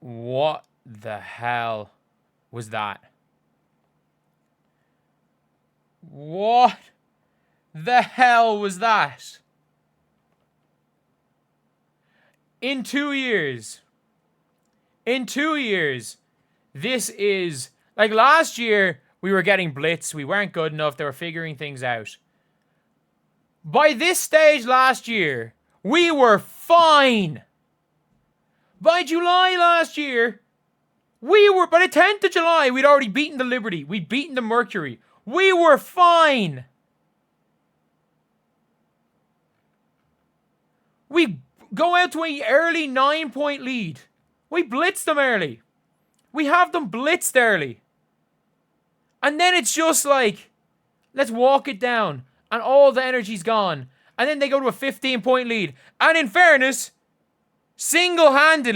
What the hell was that? What the hell was that? In 2 years, this is, like last year, we were getting blitzed. We weren't good enough. They were figuring things out. By this stage last year, we were fine. By July last year, by the 10th of July, we'd already beaten the Liberty. We'd beaten the Mercury. We were fine. We go out to an early 9-point lead. We blitz them early. We have them blitzed early. And then it's just like, let's walk it down. And all the energy's gone. And then they go to a 15-point lead. And in fairness, Caitlin,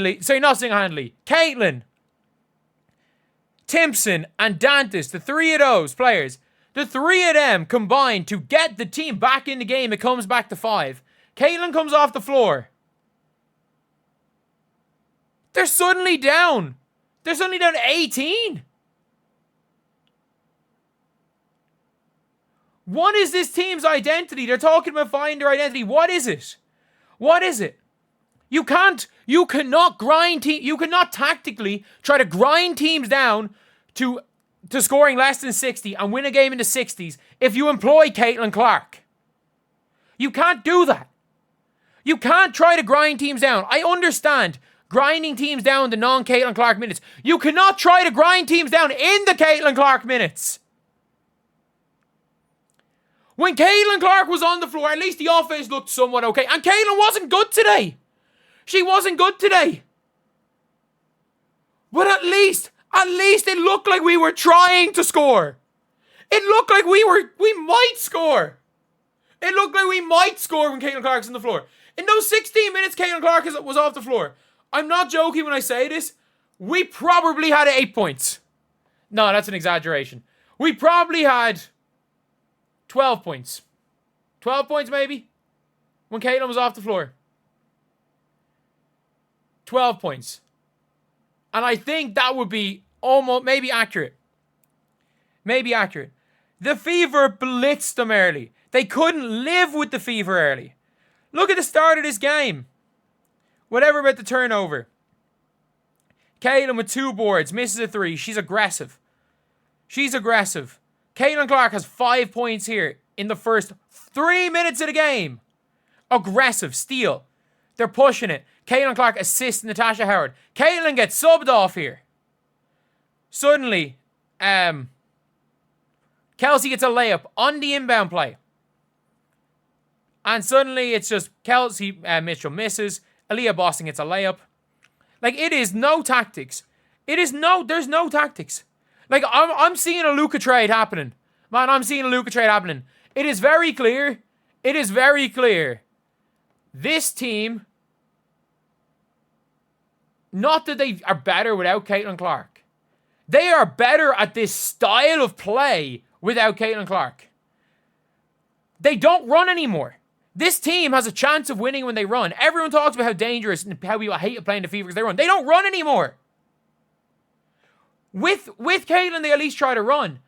Timpson, and Dantas, the three of those players, the three of them combined to get the team back in the game. It comes back to 5. Caitlin comes off the floor. They're suddenly down. They're suddenly down 18. What is this team's identity? They're talking about finding their identity. What is it? What is it? You cannot tactically try to grind teams down to scoring less than 60 and win a game in the 60s if you employ Caitlin Clark. You can't do that. You can't try to grind teams down. I understand grinding teams down to non-Caitlin Clark minutes. You cannot try to grind teams down in the Caitlin Clark minutes. When Caitlin Clark was on the floor, at least the offense looked somewhat okay. And Caitlin wasn't good today. She wasn't good today. But at least it looked like we were trying to score. It looked like we might score. It looked like we might score when Caitlin Clark's on the floor. In those 16 minutes Caitlin Clark was off the floor, I'm not joking when I say this, we probably had 8 points. No, that's an exaggeration. We probably had 12 points. 12 points maybe? When Caitlin was off the floor. 12 points. And I think that would be almost, maybe accurate. Maybe accurate. The Fever blitzed them early. They couldn't live with the Fever early. Look at the start of this game. Whatever about the turnover. Caitlin with 2 boards, misses a 3. She's aggressive. Caitlin Clark has 5 points here in the first 3 minutes of the game. Aggressive, steal. They're pushing it. Caitlin Clark assists Natasha Howard. Caitlin gets subbed off here. Suddenly, Kelsey gets a layup on the inbound play. And suddenly it's just Kelsey Mitchell misses. Aaliyah Boston gets a layup. Like, it is no tactics. There's no tactics. Like, I'm seeing a Luka trade happening. Man, I'm seeing a Luka trade happening. It is very clear. This team, not that they are better without Caitlin Clark. They are better at this style of play without Caitlin Clark. They don't run anymore. This team has a chance of winning when they run. Everyone talks about how dangerous and how we hate playing the Fever because they run. They don't run anymore. With Caitlin, they at least try to run.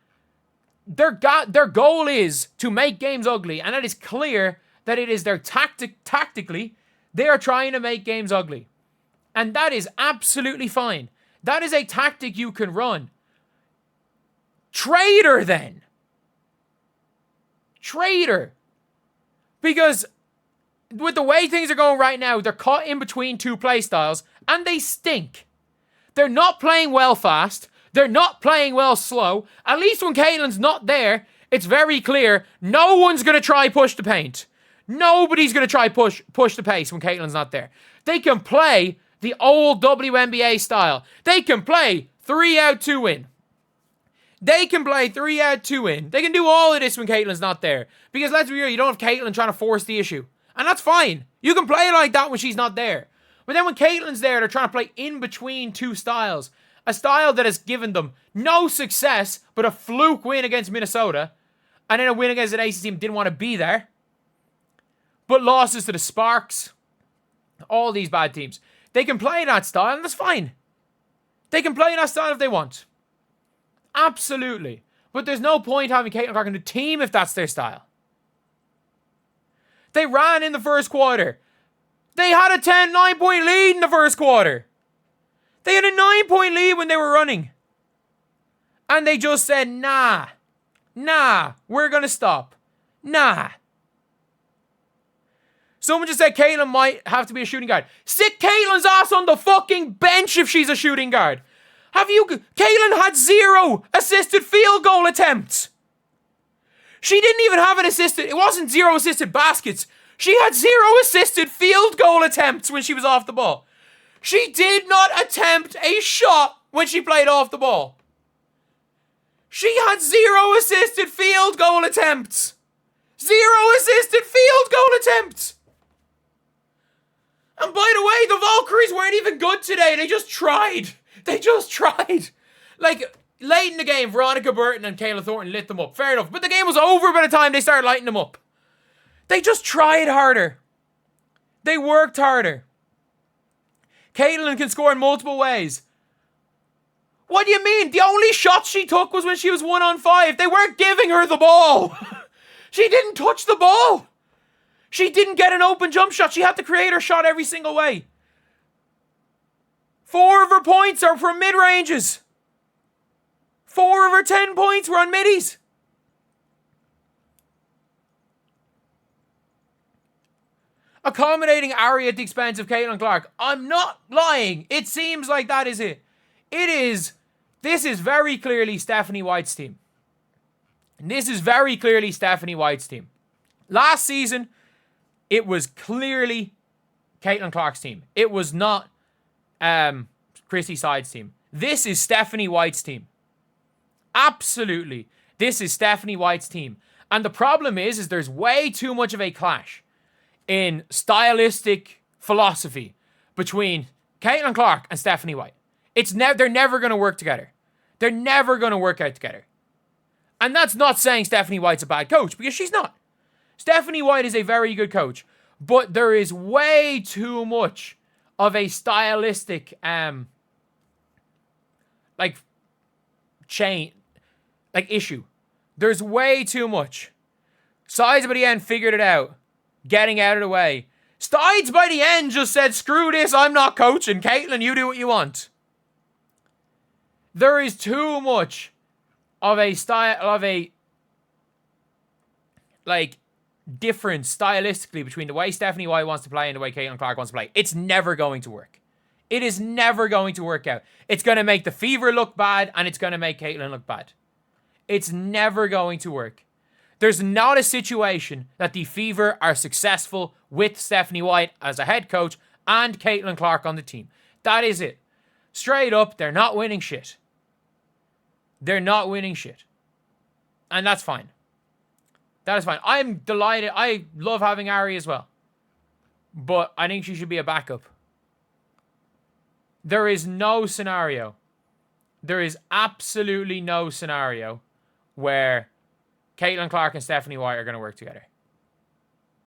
Their goal is to make games ugly, and it is clear that it is their tactically, they are trying to make games ugly. And that is absolutely fine. That is a tactic you can run. Traitor then. Traitor. Because with the way things are going right now, they're caught in between 2 play styles, and they stink. They're not playing well fast. They're not playing well slow. At least when Caitlin's not there, it's very clear no one's going to try push the paint. Nobody's going to try push the pace when Caitlin's not there. They can play the old WNBA style. They can play 3 out, 2 in. They can play 3 out, 2 in. They can do all of this when Caitlin's not there. Because let's be real, you don't have Caitlin trying to force the issue. And that's fine. You can play like that when she's not there. But then when Caitlin's there, they're trying to play in between 2 styles. A style that has given them no success, but a fluke win against Minnesota. And then a win against an Aces team didn't want to be there. But losses to the Sparks. All these bad teams. They can play that style, and that's fine. They can play in that style if they want. Absolutely. But there's no point having Caitlin Clark on the team if that's their style. They ran in the first quarter. They had a 9-point lead in the first quarter. They had a 9-point lead when they were running. And they just said, nah, we're going to stop. Nah. Someone just said Caitlin might have to be a shooting guard. Sit Caitlin's ass on the fucking bench if she's a shooting guard. Caitlin had 0 assisted field goal attempts. She didn't even have it wasn't 0 assisted baskets. She had 0 assisted field goal attempts when she was off the ball. She did not attempt a shot when she played off the ball. She had 0 assisted field goal attempts. 0 assisted field goal attempts. And by the way, the Valkyries weren't even good today. They just tried. Like, late in the game, Veronica Burton and Kayla Thornton lit them up. Fair enough. But the game was over by the time they started lighting them up. They just tried harder. They worked harder. Caitlin can score in multiple ways. What do you mean? The only shot she took was when she was 1-on-5. They weren't giving her the ball. She didn't touch the ball. She didn't get an open jump shot. She had to create her shot every single way. 4 of her points are from mid-ranges. 4 of her 10 points were on middies. Accommodating Ari at the expense of Caitlin Clark. I'm not lying. It seems like that is it. This is very clearly Stephanie White's team. And this is very clearly Stephanie White's team. Last season, it was clearly Caitlin Clark's team. It was not Chrissy Side's team. This is Stephanie White's team. Absolutely. This is Stephanie White's team. And the problem is there's way too much of a clash in stylistic philosophy between Caitlin Clark and Stephanie White. They're never going to work together. They're never going to work out together. And that's not saying Stephanie White's a bad coach, because she's not. Stephanie White is a very good coach, but there is way too much of a stylistic issue. There's way too much. Sides by the end figured it out, getting out of the way. Stides by the end just said, screw this, I'm not coaching. Caitlin, you do what you want. There is too much of a difference stylistically between the way Stephanie White wants to play and the way Caitlin Clark wants to play. It's never going to work. It is never going to work out. It's going to make the Fever look bad, and it's going to make Caitlin look bad. It's never going to work. There's not a situation that the Fever are successful with Stephanie White as a head coach and Caitlin Clark on the team. That is it. Straight up, they're not winning shit. They're not winning shit. And that's fine. That is fine. I'm delighted. I love having Ari as well. But I think she should be a backup. There is no scenario. There is absolutely no scenario where Caitlin Clark and Stephanie White are going to work together.